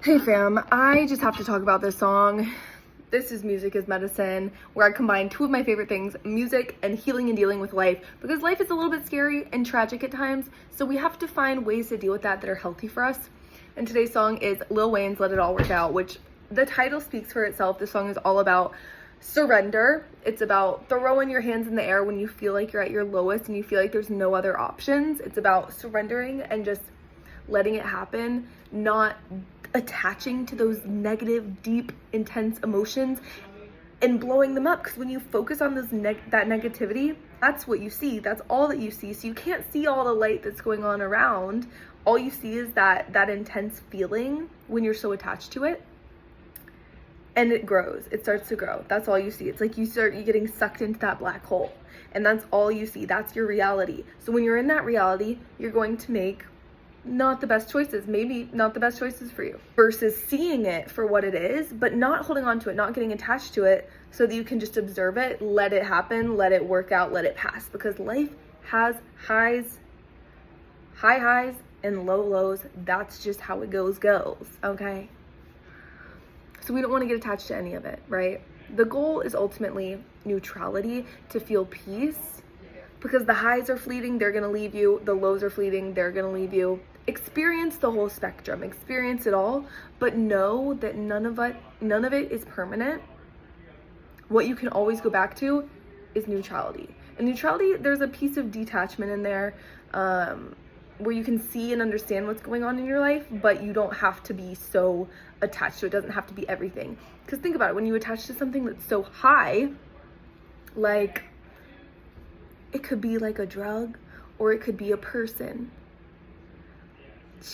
Hey fam, I just have to talk about this song. This is Music is Medicine, where I combine two of my favorite things, music and healing and dealing with life, because life is a little bit scary and tragic at times, so we have to find ways to deal with that are healthy for us. And today's song is Lil Wayne's Let It All Work Out, which the title speaks for itself. This song is all about surrender. It's about throwing your hands in the air when you feel like you're at your lowest and you feel like there's no other options. It's about surrendering and just letting it happen, not attaching to those negative, deep, intense emotions and blowing them up. Because when you focus on that negativity, that's what you see. That's all that you see. So you can't see all the light that's going on around. All you see is that intense feeling when you're so attached to it. And it grows. It starts to grow. That's all you see. It's like you're getting sucked into that black hole. And that's all you see. That's your reality. So when you're in that reality, you're going to make not the best choices, maybe not the best choices for you, versus seeing it for what it is, but not holding on to it, not getting attached to it, so that you can just observe it, let it happen, let it work out, let it pass. Because life has high highs and low lows. That's just how it goes, okay? So we don't want to get attached to any of it, right? The goal is ultimately neutrality, to feel peace, because the highs are fleeting, they're gonna leave you. The lows are fleeting, they're gonna leave you. Experience the whole spectrum, experience it all, but know that none of it is permanent. What you can always go back to is neutrality. And neutrality, there's a piece of detachment in there, where you can see and understand what's going on in your life, but you don't have to be so attached to it. It doesn't have to be everything. Because think about it, when you attach to something that's so high, like, it could be like a drug, or it could be a person.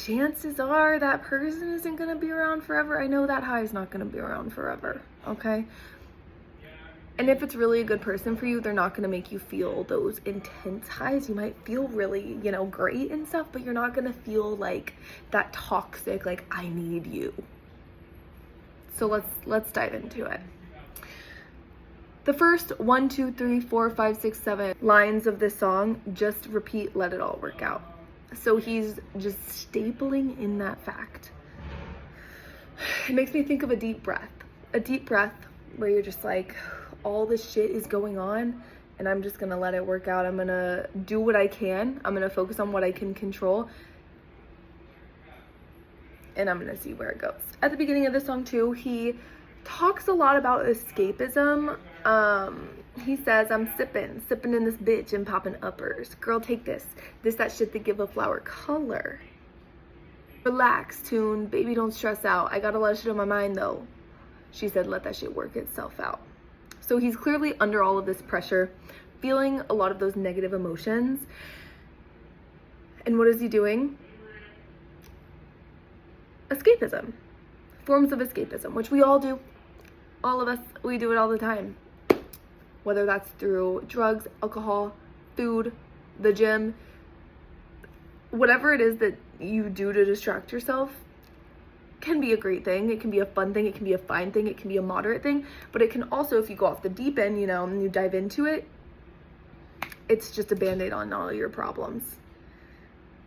Chances are that person isn't going to be around forever. I know that high is not going to be around forever, okay? And if it's really a good person for you, they're not going to make you feel those intense highs. You might feel really, great and stuff, but you're not going to feel like that toxic, like, I need you. So let's dive into it. The first 1, 2, 3, 4, 5, 6, 7 lines of this song just repeat, let it all work out. So he's just stapling in that fact. It makes me think of a deep breath where you're just like, all this shit is going on and I'm just gonna let it work out. I'm gonna do what I can. I'm gonna focus on what I can control. And I'm gonna see where it goes. At the beginning of the song too, he talks a lot about escapism. He says, I'm sipping in this bitch and popping uppers. Girl, take this, that shit that give a flower color. Relax, tune, baby, don't stress out. I got a lot of shit on my mind though. She said, let that shit work itself out. So he's clearly under all of this pressure, feeling a lot of those negative emotions. And what is he doing? Escapism. Forms of escapism, which we all do. All of us, we do it all the time. Whether that's through drugs, alcohol, food, the gym, whatever it is that you do to distract yourself can be a great thing. It can be a fun thing. It can be a fine thing. It can be a moderate thing. But it can also, if you go off the deep end, and you dive into it, it's just a Band-Aid on all of your problems.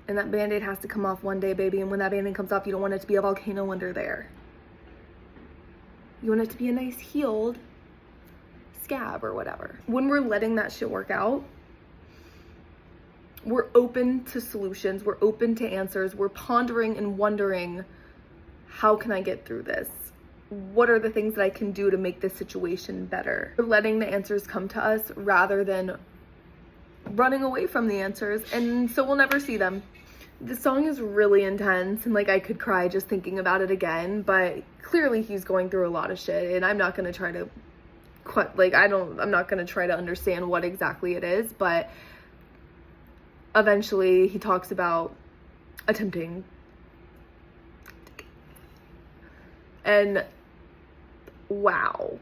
And that Band-Aid has to come off one day, baby. And when that Band-Aid comes off, you don't want it to be a volcano under there. You want it to be a nice healed scab or whatever. When we're letting that shit work out, we're open to solutions. We're open to answers. We're pondering and wondering, how can I get through this? What are the things that I can do to make this situation better? We're letting the answers come to us rather than running away from the answers, and so we'll never see them. The song is really intense, and I could cry just thinking about it again, but clearly he's going through a lot of shit, and I'm not going to try to I'm not going to try to understand what exactly it is, but eventually he talks about attempting. And wow,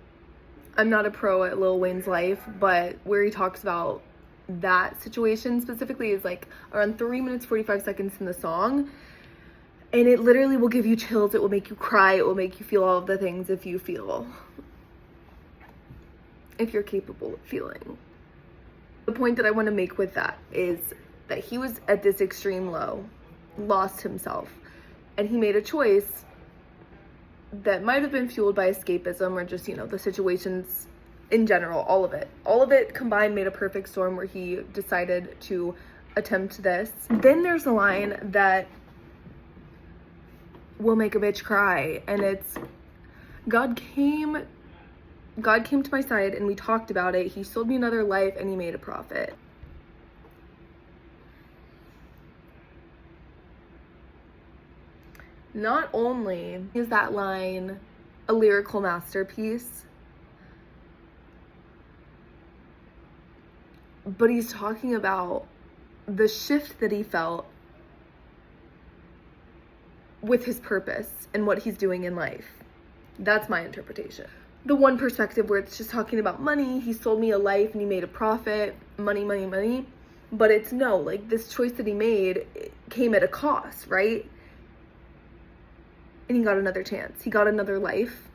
I'm not a pro at Lil Wayne's life, but where he talks about that situation specifically is around 3 minutes 45 seconds in the song, and it literally will give you chills. It will make you cry. It will make you feel all of the things if you're capable of feeling. The point that I want to make with that is that he was at this extreme low, lost himself, and he made a choice that might have been fueled by escapism or just, the situations in general, all of it. All of it combined made a perfect storm where he decided to attempt this. Then there's a line that will make a bitch cry, and it's, God came to my side and we talked about it. He sold me another life and he made a profit. Not only is that line a lyrical masterpiece, but he's talking about the shift that he felt with his purpose and what he's doing in life. That's my interpretation. The one perspective where it's just talking about money, he sold me a life and he made a profit, money, money, money. But it's no, like, this choice that he made came at a cost, right? And he got another chance. He got another life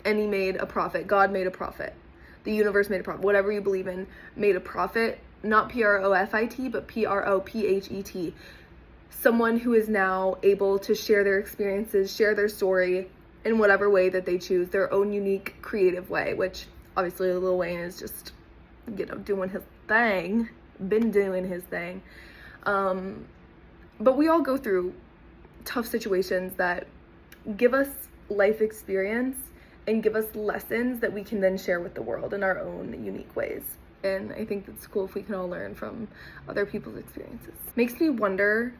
and he made a profit. God made a profit. The universe made a profit. Whatever you believe in made a profit. Not P-R-O-F-I-T, but P-R-O-P-H-E-T. Someone who is now able to share their experiences, share their story in whatever way that they choose, their own unique creative way, which obviously Lil Wayne is just, doing his thing, been doing his thing. But we all go through tough situations that give us life experience and give us lessons that we can then share with the world in our own unique ways. And I think it's cool if we can all learn from other people's experiences. Makes me wonder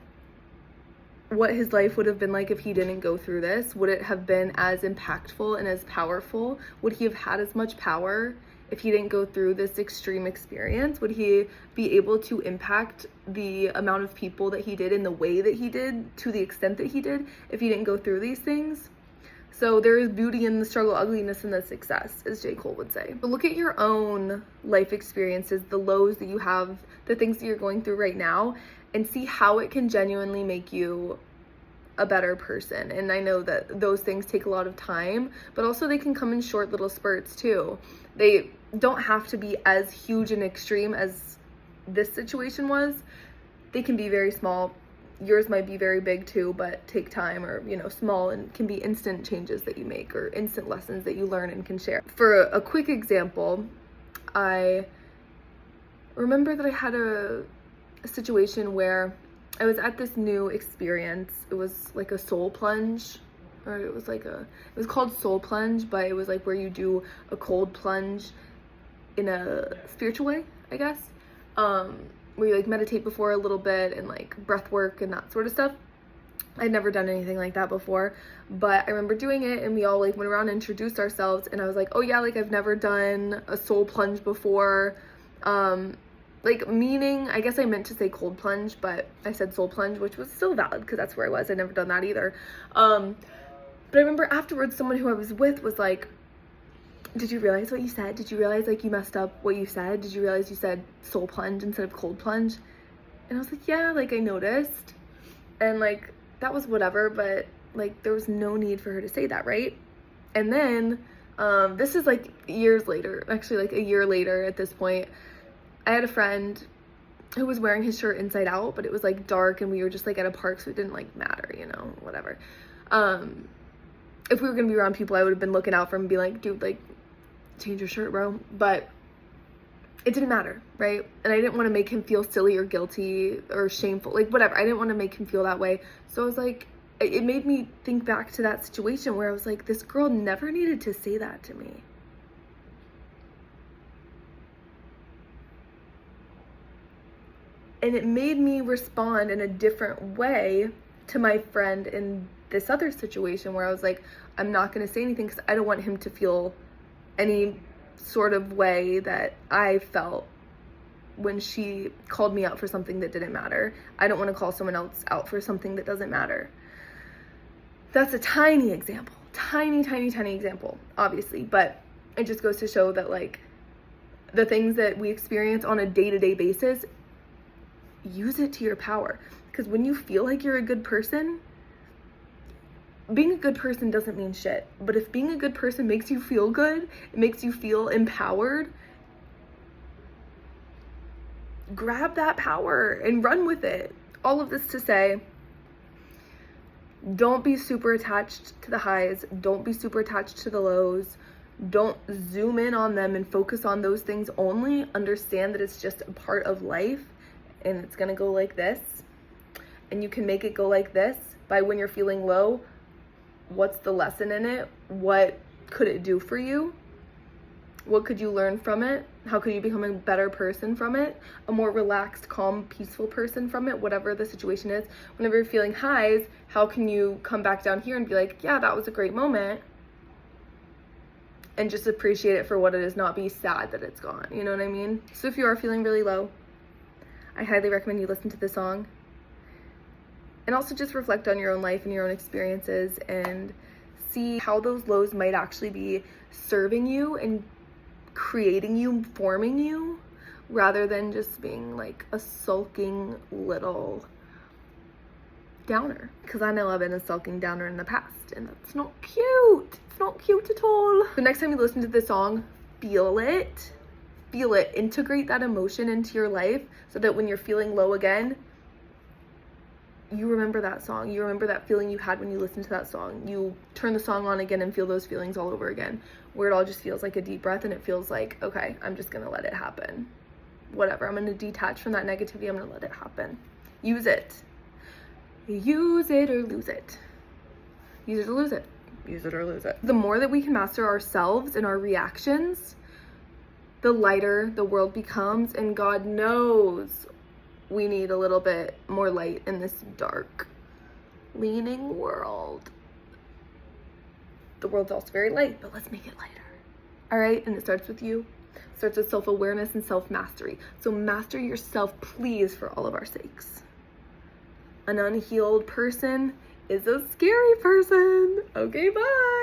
what his life would have been like if he didn't go through this. Would it have been as impactful and as powerful? Would he have had as much power if he didn't go through this extreme experience? Would he be able to impact the amount of people that he did in the way that he did, to the extent that he did, if he didn't go through these things? So there is beauty in the struggle, ugliness in the success, as J. Cole would say. But look at your own life experiences, the lows that you have, the things that you're going through right now, and see how it can genuinely make you a better person. And I know that those things take a lot of time, but also they can come in short little spurts too. They don't have to be as huge and extreme as this situation was. They can be very small. Yours might be very big too, but take time, or, small, and can be instant changes that you make or instant lessons that you learn and can share. For a quick example, I remember that I had a situation where I was at this new experience. It was like a soul plunge, or it was called soul plunge, but it was like where you do a cold plunge in a spiritual way, I guess. Where you like meditate before a little bit and like breath work and that sort of stuff. I'd never done anything like that before, but I remember doing it, and we all like went around and introduced ourselves, and I was like, oh yeah, like I've never done a soul plunge before. Meaning, I guess I meant to say cold plunge, but I said soul plunge, which was still valid because that's where I was. I'd never done that either. But I remember afterwards, someone who I was with was like, did you realize what you said? Did you realize like you messed up what you said? Did you realize you said soul plunge instead of cold plunge? And I was like, yeah, like I noticed. And like, that was whatever, but like there was no need for her to say that, right? And then, this is like years later, actually like a year later at this point, I had a friend who was wearing his shirt inside out, but it was like dark and we were just like at a park, so it didn't like matter, whatever. If we were gonna be around people, I would have been looking out for him and be like, dude, like, change your shirt, bro. But it didn't matter, right? And I didn't want to make him feel silly or guilty or shameful, like whatever. I didn't want to make him feel that way. So I was like, it made me think back to that situation where I was like, this girl never needed to say that to me. And it made me respond in a different way to my friend in this other situation where I was like, I'm not going to say anything because I don't want him to feel any sort of way that I felt when she called me out for something that didn't matter. I don't want to call someone else out for something that doesn't matter. That's a tiny example, tiny example, obviously, but it just goes to show that like the things that we experience on a day-to-day basis, use it to your power. Because when you feel like you're a good person, being a good person doesn't mean shit. But if being a good person makes you feel good, it makes you feel empowered, grab that power and run with it. All of this to say, Don't be super attached to the highs. Don't be super attached to the lows. Don't zoom in on them and focus on those things only. Understand that it's just a part of life and it's gonna go like this. And you can make it go like this by when you're feeling low. What's the lesson in it? What could it do for you? What could you learn from it? How could you become a better person from it? A more relaxed, calm, peaceful person from it, whatever the situation is. Whenever you're feeling highs, how can you come back down here and be like, yeah, that was a great moment. And just appreciate it for what it is, not be sad that it's gone. You know what I mean? So if you are feeling really low, I highly recommend you listen to this song. And also just reflect on your own life and your own experiences and see how those lows might actually be serving you and creating you, forming you, rather than just being like a sulking little downer. Because I know I've been a sulking downer in the past, and that's not cute. It's not cute at all. The next time you listen to this song, feel it. Feel it. Integrate that emotion into your life so that when you're feeling low again, you remember that song. You remember that feeling you had when you listened to that song. You turn the song on again and feel those feelings all over again, where it all just feels like a deep breath and it feels like, okay, I'm just gonna let it happen. Whatever, I'm gonna detach from that negativity. I'm gonna let it happen. Use it. Use it or lose it. Use it or lose it. Use it or lose it. The more that we can master ourselves and our reactions, the lighter the world becomes, and God knows we need a little bit more light in this dark, leaning world. The world's also very light, but let's make it lighter. All right, and it starts with you. It starts with self-awareness and self-mastery. So master yourself, please, for all of our sakes. An unhealed person is a scary person. Okay, bye.